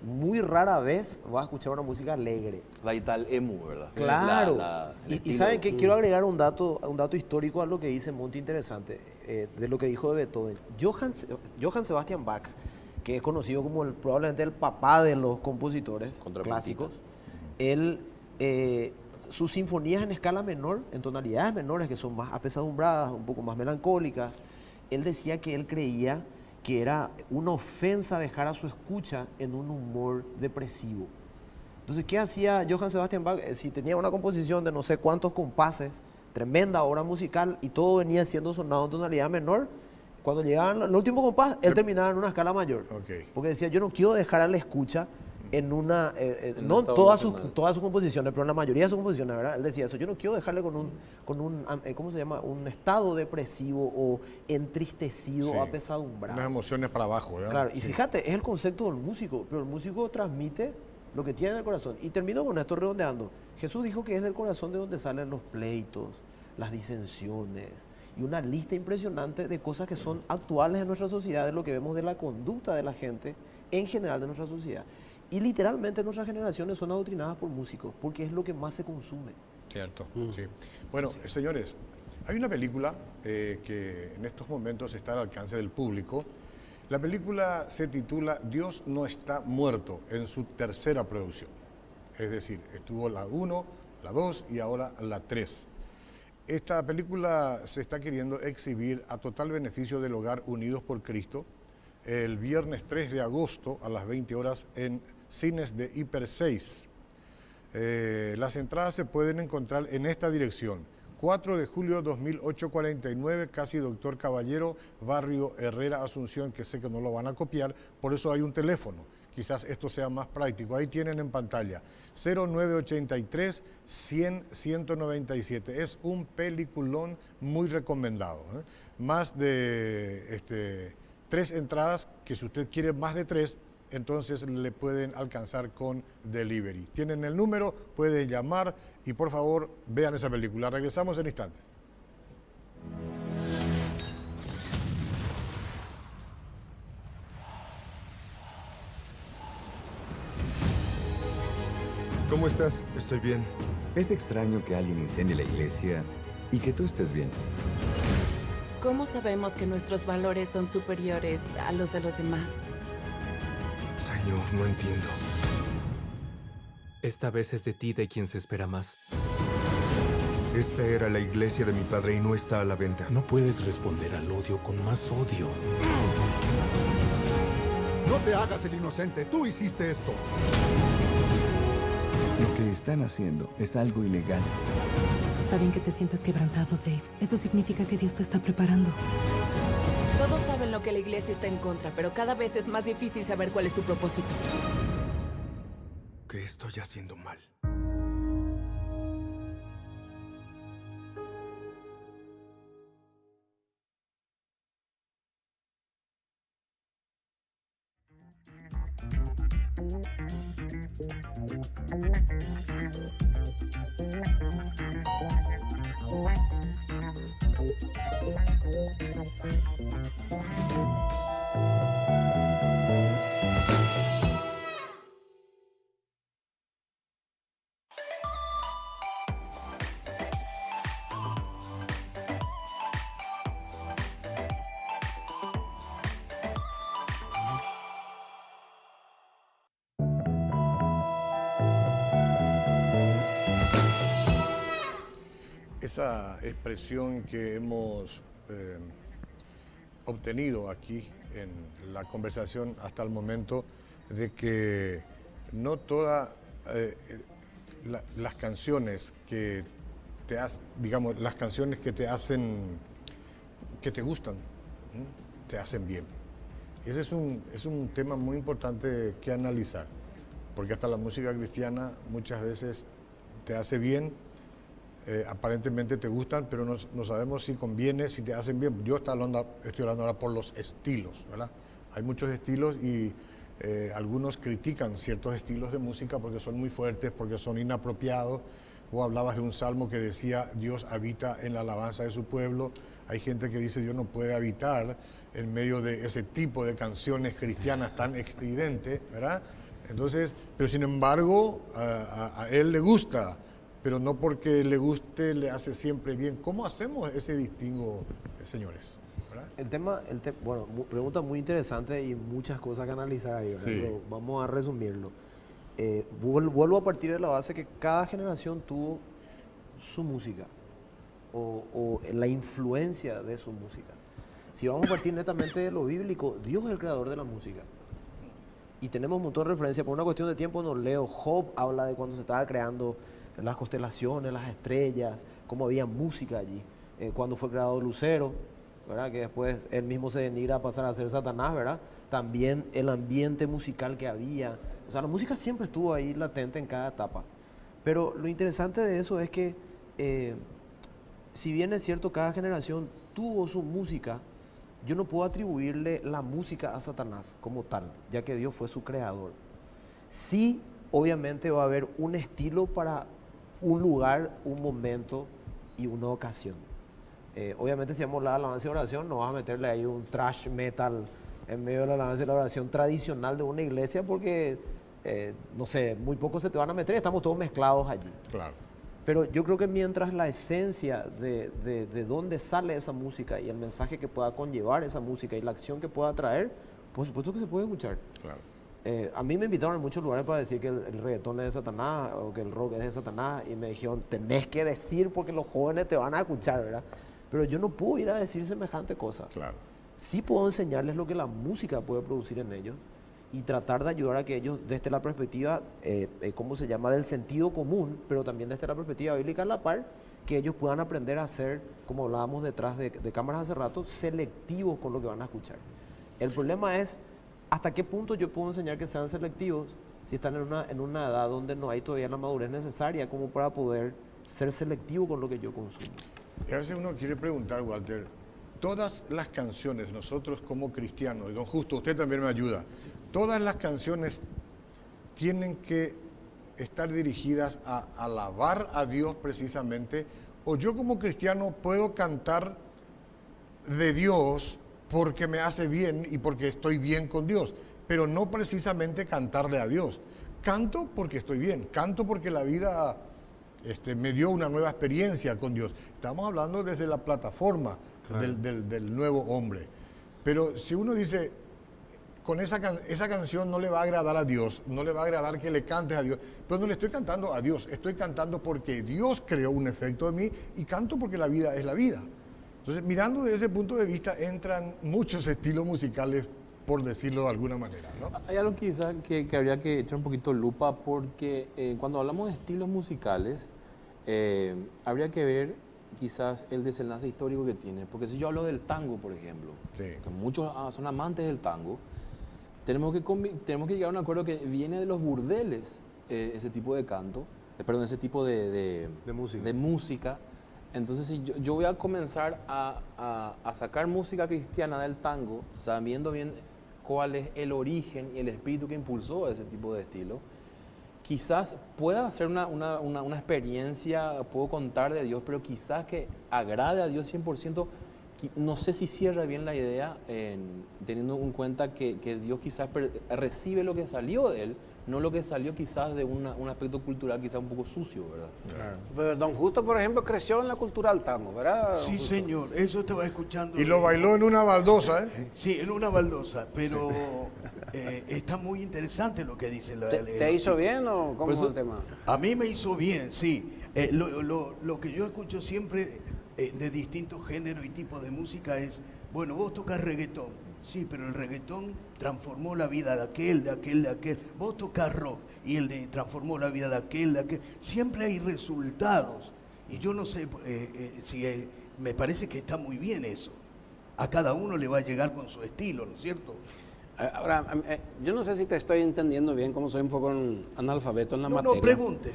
muy rara vez vas a escuchar una música alegre. La tal emu, ¿verdad? Claro. Y ¿saben qué? Quiero agregar un dato histórico a lo que dice Monty interesante, de lo que dijo de Beethoven. Johann Sebastian Bach, que es conocido como probablemente el papá de los compositores clásicos, él, sus sinfonías en escala menor, en tonalidades menores, que son más apesadumbradas, un poco más melancólicas, él decía que él creía que era una ofensa dejar a su escucha en un humor depresivo. Entonces, ¿qué hacía Johann Sebastian Bach? Si tenía una composición de no sé cuántos compases, tremenda obra musical, y todo venía siendo sonado en tonalidad menor, cuando llegaban al último compás, él terminaba en una escala mayor. Okay. Porque decía, yo no quiero dejar a la escucha en una, no todas sus composiciones, pero en la mayoría de sus composiciones, ¿verdad? Él decía eso, yo no quiero dejarle con un ¿cómo se llama? Un estado depresivo o entristecido, sí, apesadumbrado. Unas emociones para abajo, ¿verdad? Claro, y fíjate, es el concepto del músico, pero el músico transmite lo que tiene en el corazón. Y termino con esto redondeando. Jesús dijo que es del corazón de donde salen los pleitos, las disensiones, y una lista impresionante de cosas que son actuales en nuestra sociedad, de lo que vemos de la conducta de la gente en general de nuestra sociedad. Y literalmente nuestras generaciones son adoctrinadas por músicos, porque es lo que más se consume. Cierto, sí. Bueno, señores, hay una película que en estos momentos está al alcance del público. La película se titula Dios no está muerto, en su tercera producción. Es decir, estuvo la 1, la 2 y ahora la 3. Esta película se está queriendo exhibir a total beneficio del Hogar Unidos por Cristo el viernes 3 de agosto a las 20 horas en cines de Hiper 6. Las entradas se pueden encontrar en esta dirección: 4 de julio 2008-49, casi Doctor Caballero, Barrio Herrera, Asunción, que sé que no lo van a copiar, por eso hay un teléfono. Quizás esto sea más práctico. Ahí tienen en pantalla 0983 100 197. Es un peliculón muy recomendado. Más de 3 entradas, que si usted quiere más de 3, entonces le pueden alcanzar con delivery. Tienen el número, pueden llamar y por favor vean esa película. Regresamos en instantes. ¿Cómo estás? Estoy bien. Es extraño que alguien incendie la iglesia y que tú estés bien. ¿Cómo sabemos que nuestros valores son superiores a los de los demás? Señor, no entiendo. Esta vez es de ti de quien se espera más. Esta era la iglesia de mi padre y no está a la venta. No puedes responder al odio con más odio. No te hagas el inocente. Tú hiciste esto. Lo que están haciendo es algo ilegal. Está bien que te sientas quebrantado, Dave. Eso significa que Dios te está preparando. Todos saben lo que la iglesia está en contra, pero cada vez es más difícil saber cuál es su propósito. ¿Qué estoy haciendo mal? Esa expresión que hemos obtenido aquí en la conversación hasta el momento de que no todas las canciones que te digamos, las canciones que te hacen, que te gustan, te hacen bien. Ese es un tema muy importante que analizar, porque hasta la música cristiana muchas veces te hace bien. Aparentemente te gustan, pero no sabemos si conviene, si te hacen bien. Yo estoy hablando ahora por los estilos, ¿verdad? Hay muchos estilos y algunos critican ciertos estilos de música porque son muy fuertes, porque son inapropiados. Vos hablabas de un salmo que decía, Dios habita en la alabanza de su pueblo. Hay gente que dice, Dios no puede habitar en medio de ese tipo de canciones cristianas tan estridentes, ¿verdad? Entonces, pero sin embargo, a él le gusta, pero no porque le guste le hace siempre bien. ¿Cómo hacemos ese distingo, señores? ¿Verdad? Bueno, pregunta muy interesante y muchas cosas que analizar ahí, ¿verdad? Sí. Pero vamos a resumirlo. Vuelvo a partir de la base que cada generación tuvo su música o la influencia de su música. Si vamos a partir netamente de lo bíblico, Dios es el creador de la música. Y tenemos un montón de referencias. Por una cuestión de tiempo no leo. Job habla de cuando se estaba creando las constelaciones, las estrellas, cómo había música allí. Cuando fue creado Lucero, ¿verdad? Que después él mismo se denigra a pasar a ser Satanás, ¿verdad? También el ambiente musical que había. O sea, la música siempre estuvo ahí latente en cada etapa. Pero lo interesante de eso es que, si bien es cierto, cada generación tuvo su música, yo no puedo atribuirle la música a Satanás como tal, ya que Dios fue su creador. Sí, obviamente va a haber un estilo para un lugar, un momento y una ocasión. Obviamente si vamos a hablar de alabanza y oración, no vas a meterle ahí un thrash metal en medio de la alabanza y la oración tradicional de una iglesia porque, no sé, muy pocos se te van a meter, estamos todos mezclados allí. Claro. Pero yo creo que mientras la esencia de dónde sale esa música y el mensaje que pueda conllevar esa música y la acción que pueda traer, por supuesto que se puede escuchar. Claro. A mí me invitaron en muchos lugares para decir que el reggaetón es de Satanás o que el rock es de Satanás y me dijeron, tenés que decir porque los jóvenes te van a escuchar, ¿verdad? Pero yo no puedo ir a decir semejante cosa. Claro. Sí puedo enseñarles lo que la música puede producir en ellos y tratar de ayudar a que ellos, desde la perspectiva, ¿cómo se llama?, del sentido común, pero también desde la perspectiva bíblica a la par, que ellos puedan aprender a ser, como hablábamos detrás de cámaras hace rato, selectivos con lo que van a escuchar. El problema es hasta qué punto yo puedo enseñar que sean selectivos si están en una edad donde no hay todavía la madurez necesaria como para poder ser selectivo con lo que yo consumo. Y a veces uno quiere preguntar, Walter, todas las canciones, nosotros como cristianos, y don Justo, usted también me ayuda, todas las canciones tienen que estar dirigidas a alabar a Dios precisamente, o yo como cristiano puedo cantar de Dios porque me hace bien y porque estoy bien con Dios, pero no precisamente cantarle a Dios. Canto porque estoy bien, canto porque la vida me dio una nueva experiencia con Dios. Estamos hablando desde la plataforma, claro, del nuevo hombre. Pero si uno dice, con esa canción no le va a agradar a Dios, no le va a agradar que le cantes a Dios, pero no le estoy cantando a Dios, estoy cantando porque Dios creó un efecto en mí y canto porque la vida es la vida. Entonces, mirando desde ese punto de vista, entran muchos estilos musicales, por decirlo de alguna manera, ¿no? Hay algo quizás que habría que echar un poquito lupa porque cuando hablamos de estilos musicales, habría que ver quizás el desenlace histórico que tiene. Porque si yo hablo del tango, por ejemplo, que muchos son amantes del tango, tenemos que llegar a un acuerdo que viene de los burdeles, ese tipo de canto, perdón, ese tipo de música. Entonces, si yo voy a comenzar a sacar música cristiana del tango, sabiendo bien cuál es el origen y el espíritu que impulsó ese tipo de estilo, quizás pueda ser una experiencia, puedo contar de Dios, pero quizás que agrade a Dios 100%, no sé si cierra bien la idea, teniendo en cuenta que Dios quizás recibe lo que salió de Él, no lo que salió quizás de un aspecto cultural quizás un poco sucio, ¿verdad? Claro. Pero Don Justo, por ejemplo, creció en la cultura del tango, ¿verdad? Sí, señor, eso estaba escuchando. Y lo bailó en una baldosa, ¿eh? Sí, en una baldosa, pero está muy interesante lo que dice. ¿Te hizo bien o cómo es el tema? A mí me hizo bien, sí. Lo que yo escucho siempre de distintos géneros y tipos de música es, bueno, vos tocas reggaetón. Sí, pero el reggaetón transformó la vida de aquel. Vos tocás rock y transformó la vida de aquel. Siempre hay resultados. Y yo no sé me parece que está muy bien eso. A cada uno le va a llegar con su estilo, ¿no es cierto? Ahora, yo no sé si te estoy entendiendo bien, como soy un poco analfabeto en la materia. No, pregunte.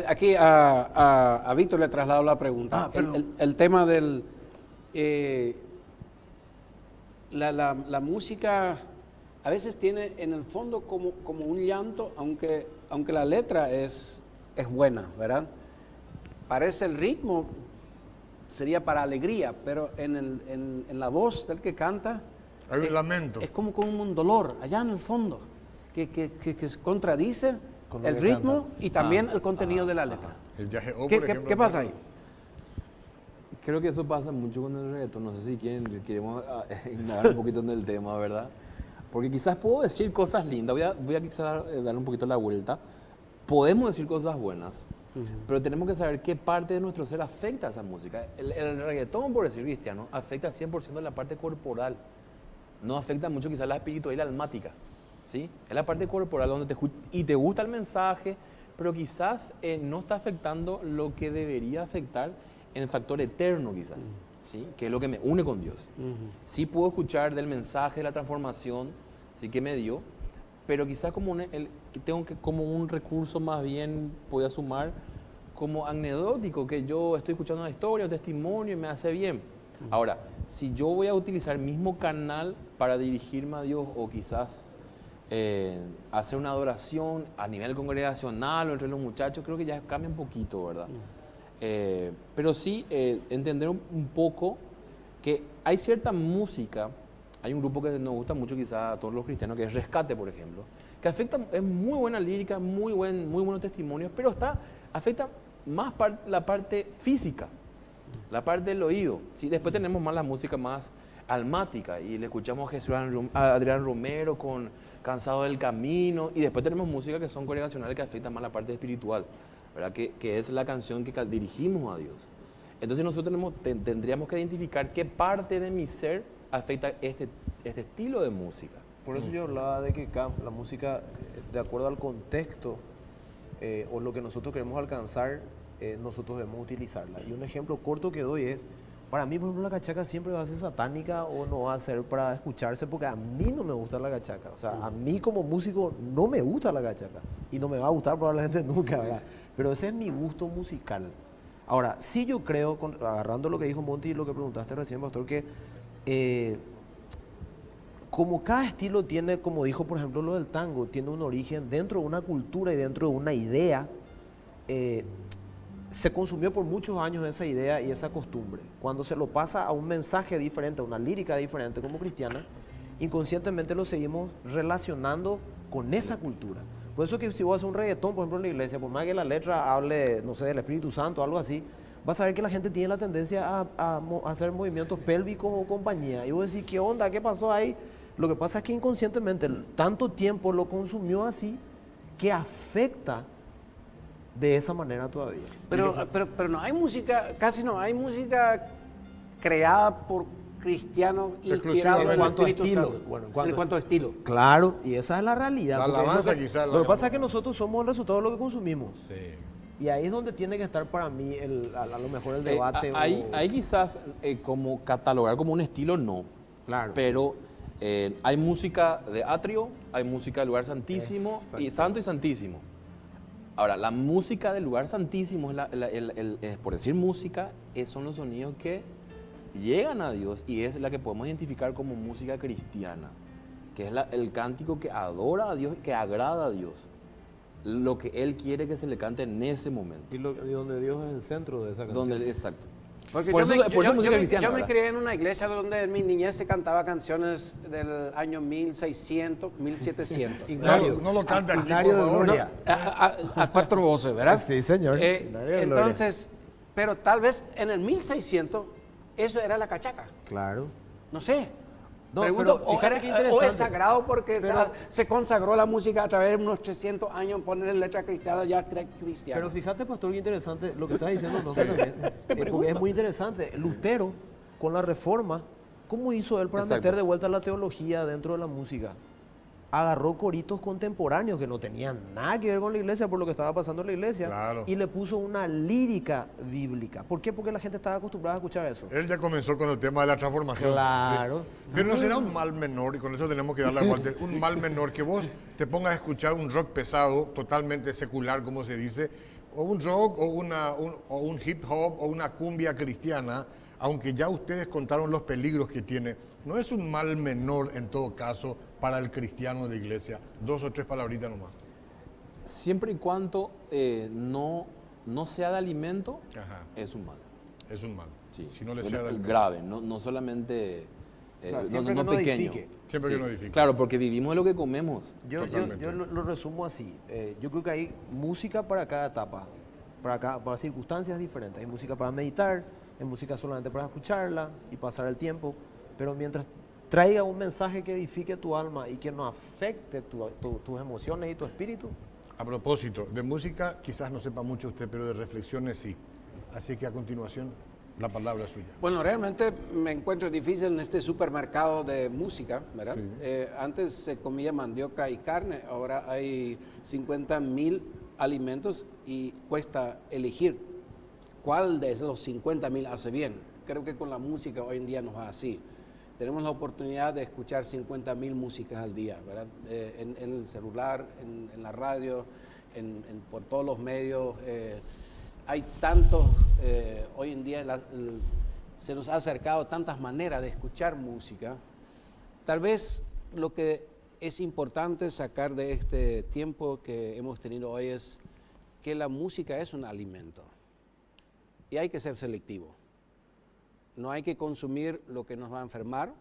Aquí a Víctor le traslado la pregunta. El tema del... La música a veces tiene en el fondo como un llanto, aunque la letra es buena, ¿verdad? Parece el ritmo, sería para alegría, pero en la voz del que canta... Hay un lamento. Es como con un dolor allá en el fondo, que contradice el ritmo y también el contenido de la letra. El Yajeó, por ejemplo, ¿Qué pasa ahí? Creo que eso pasa mucho con el reggaetón. No sé si queremos indagar un poquito en el tema, ¿verdad? Porque quizás puedo decir cosas lindas. Voy a quizás darle un poquito la vuelta. Podemos decir cosas buenas, pero tenemos que saber qué parte de nuestro ser afecta a esa música. El reggaetón, por decir cristiano, afecta 100% de la parte corporal. No afecta mucho quizás la espiritual y la almática, ¿sí? Es la parte corporal donde te gusta el mensaje, pero quizás no está afectando lo que debería afectar en el factor eterno quizás, ¿sí? Que es lo que me une con Dios. Sí puedo escuchar del mensaje de la transformación, ¿sí? Que me dio, pero quizás como un recurso más bien, podía sumar como anecdótico, que yo estoy escuchando una historia, un testimonio y me hace bien. Ahora, si yo voy a utilizar el mismo canal para dirigirme a Dios o quizás hacer una adoración a nivel congregacional o entre los muchachos, creo que ya cambia un poquito, ¿verdad? Pero sí entender un poco que hay cierta música, hay un grupo que nos gusta mucho quizás a todos los cristianos, que es Rescate, por ejemplo, que afecta, es muy buena lírica, muy buenos testimonios, pero afecta más la parte física, la parte del oído. ¿Sí? Después tenemos más la música más almática y le escuchamos a Adrián Romero con Cansado del Camino, y después tenemos música que son congregacionales que afectan más la parte espiritual, ¿verdad? Que es la canción que dirigimos a Dios. Entonces nosotros tendríamos que identificar qué parte de mi ser afecta este estilo de música. Por eso yo hablaba de que la música, de acuerdo al contexto o lo que nosotros queremos alcanzar, nosotros debemos utilizarla. Y un ejemplo corto que doy es, para mí, por ejemplo, la cachaca siempre va a ser satánica o no va a ser para escucharse, porque a mí no me gusta la cachaca. O sea, a mí como músico no me gusta la cachaca. Y no me va a gustar probablemente nunca, ¿verdad? Pero ese es mi gusto musical. Ahora, sí yo creo, agarrando lo que dijo Monty y lo que preguntaste recién, Pastor, que como cada estilo tiene, como dijo por ejemplo lo del tango, tiene un origen dentro de una cultura y dentro de una idea, se consumió por muchos años esa idea y esa costumbre. Cuando se lo pasa a un mensaje diferente, a una lírica diferente como cristiana, inconscientemente lo seguimos relacionando con esa cultura. Por eso que si vos haces un reggaetón, por ejemplo, en la iglesia, por más que la letra hable, no sé, del Espíritu Santo o algo así, vas a ver que la gente tiene la tendencia a hacer movimientos pélvicos o compañía. Y vos decís, ¿qué onda? ¿Qué pasó ahí? Lo que pasa es que inconscientemente tanto tiempo lo consumió así que afecta de esa manera todavía. Pero no hay música, casi no hay música creada por cristianos inspirados en el Espíritu Santo. En cuanto a estilo. Claro, y esa es la realidad. La alabanza quizás. Lo que pasa es que nosotros somos el resultado de lo que consumimos. Sí. Y ahí es donde tiene que estar para mí a lo mejor el debate. Hay quizás como catalogar como un estilo, no. Claro. Pero hay música de atrio, hay música del lugar santísimo, y santo y santísimo. Ahora, la música del lugar santísimo, por decir música, son los sonidos que llegan a Dios y es la que podemos identificar como música cristiana, que es el cántico que adora a Dios, que agrada a Dios, lo que Él quiere que se le cante en ese momento. Y donde Dios es el centro de esa canción. Exacto. Porque Por eso música cristiana, yo me ¿verdad? crié en una iglesia donde en mi niñez se cantaba canciones del año 1600, 1700. No lo canta aquí, Ignario por de favor. Gloria. A cuatro voces, ¿verdad? Sí, señor. Ignario de Gloria. Entonces, pero tal vez en el 1600 eso era la cachaca. Claro. No sé. No, Pregunto, pero fíjate qué o es interesante. sagrado porque Pero- se consagró la música a través de unos 300 años, poner letra cristiana, ya cristiana. Pero fíjate, pastor, qué interesante lo que estás diciendo. No, también, porque es muy interesante. Lutero, con la Reforma, ¿cómo hizo él para Exacto. meter de vuelta la teología dentro de la música? Agarró coritos contemporáneos que no tenían nada que ver con la iglesia por lo que estaba pasando en la iglesia Claro. y le puso una lírica bíblica. ¿Por qué? Porque la gente estaba acostumbrada a escuchar eso. Él ya comenzó con el tema de la transformación. Claro. Sí. Pero no será un mal menor, y con eso tenemos que darle la vuelta, un mal menor que vos te pongas a escuchar un rock pesado, totalmente secular, como se dice, o un rock, o un hip hop, o una cumbia cristiana, aunque ya ustedes contaron los peligros que tiene. No es un mal menor en todo caso para el cristiano de iglesia. 2 o 3 palabritas nomás. Siempre y cuando no sea de alimento, Ajá. es un mal. Es un mal. Sí. Si no le sea de alimento. grave, no solamente Claro, no siempre que no pequeño. edifique. Siempre que no edifique. Claro, porque vivimos de lo que comemos. Yo lo resumo así. Yo creo que hay música para cada etapa, para circunstancias diferentes. Hay música para meditar, hay música solamente para escucharla y pasar el tiempo. Pero mientras traiga un mensaje que edifique tu alma y que no afecte tus emociones y tu espíritu. A propósito, de música quizás no sepa mucho usted, pero de reflexiones sí. Así que a continuación, la palabra es suya. Bueno, realmente me encuentro difícil en este supermercado de música, ¿verdad? Sí. Antes se comía mandioca y carne, ahora hay 50.000 alimentos y cuesta elegir cuál de esos 50.000 hace bien. Creo que con la música hoy en día no es así. Tenemos la oportunidad de escuchar 50.000 músicas al día, ¿verdad? En el celular, en la radio, por todos los medios. Hay tantos, hoy en día se nos ha acercado tantas maneras de escuchar música. Tal vez lo que es importante sacar de este tiempo que hemos tenido hoy es que la música es un alimento y hay que ser selectivo. No hay que consumir lo que nos va a enfermar,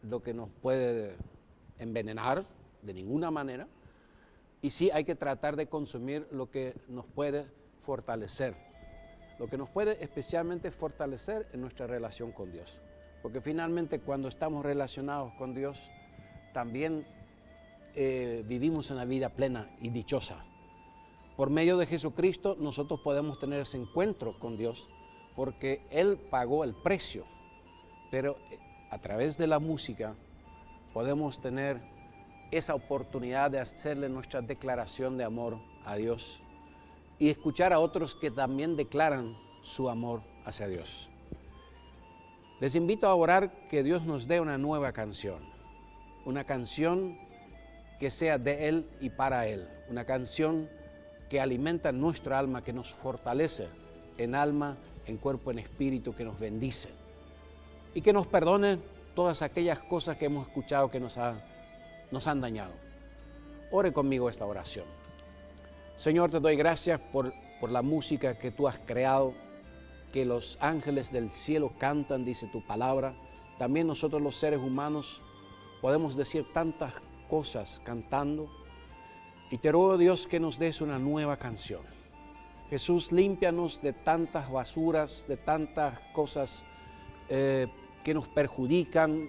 lo que nos puede envenenar de ninguna manera, y sí hay que tratar de consumir lo que nos puede fortalecer, lo que nos puede especialmente fortalecer en nuestra relación con Dios. Porque finalmente cuando estamos relacionados con Dios, también vivimos una vida plena y dichosa. Por medio de Jesucristo nosotros podemos tener ese encuentro con Dios, porque Él pagó el precio, pero a través de la música podemos tener esa oportunidad de hacerle nuestra declaración de amor a Dios y escuchar a otros que también declaran su amor hacia Dios. Les invito a orar que Dios nos dé una nueva canción, una canción que sea de Él y para Él, una canción que alimenta nuestra alma, que nos fortalece en alma, en cuerpo, en espíritu, que nos bendice y que nos perdone todas aquellas cosas que hemos escuchado que nos han dañado. Ore conmigo esta oración. Señor, te doy gracias por la música que tú has creado, que los ángeles del cielo cantan, dice tu palabra. También nosotros los seres humanos podemos decir tantas cosas cantando. Y te ruego, Dios, que nos des una nueva canción. Jesús, límpianos de tantas basuras, de tantas cosas que nos perjudican.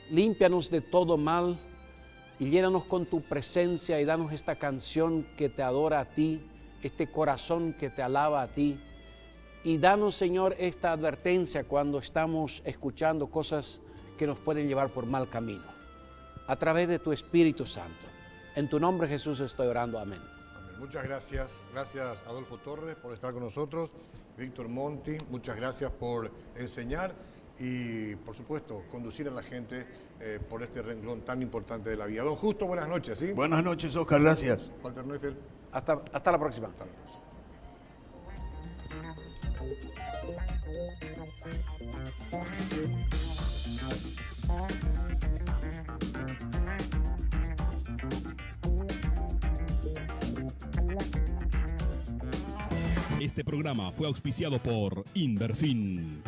límpianos de todo mal y llénanos con tu presencia y danos esta canción que te adora a ti, este corazón que te alaba a ti. Y danos, Señor, esta advertencia cuando estamos escuchando cosas que nos pueden llevar por mal camino. A través de tu Espíritu Santo. En tu nombre, Jesús, estoy orando. Amén. Amén. Muchas gracias. Gracias, Adolfo Torres, por estar con nosotros. Víctor Monti, muchas gracias por enseñar y, por supuesto, conducir a la gente por este renglón tan importante de la vida. Don Justo, buenas noches, ¿sí? Buenas noches, Oscar, gracias. Walter Neufeld. Hasta la próxima. Hasta la próxima. Este programa fue auspiciado por Inverfin.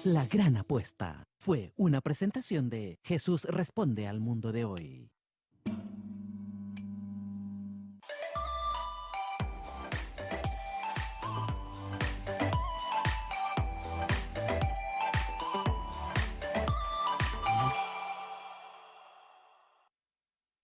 La gran apuesta fue una presentación de Jesús responde al mundo de hoy.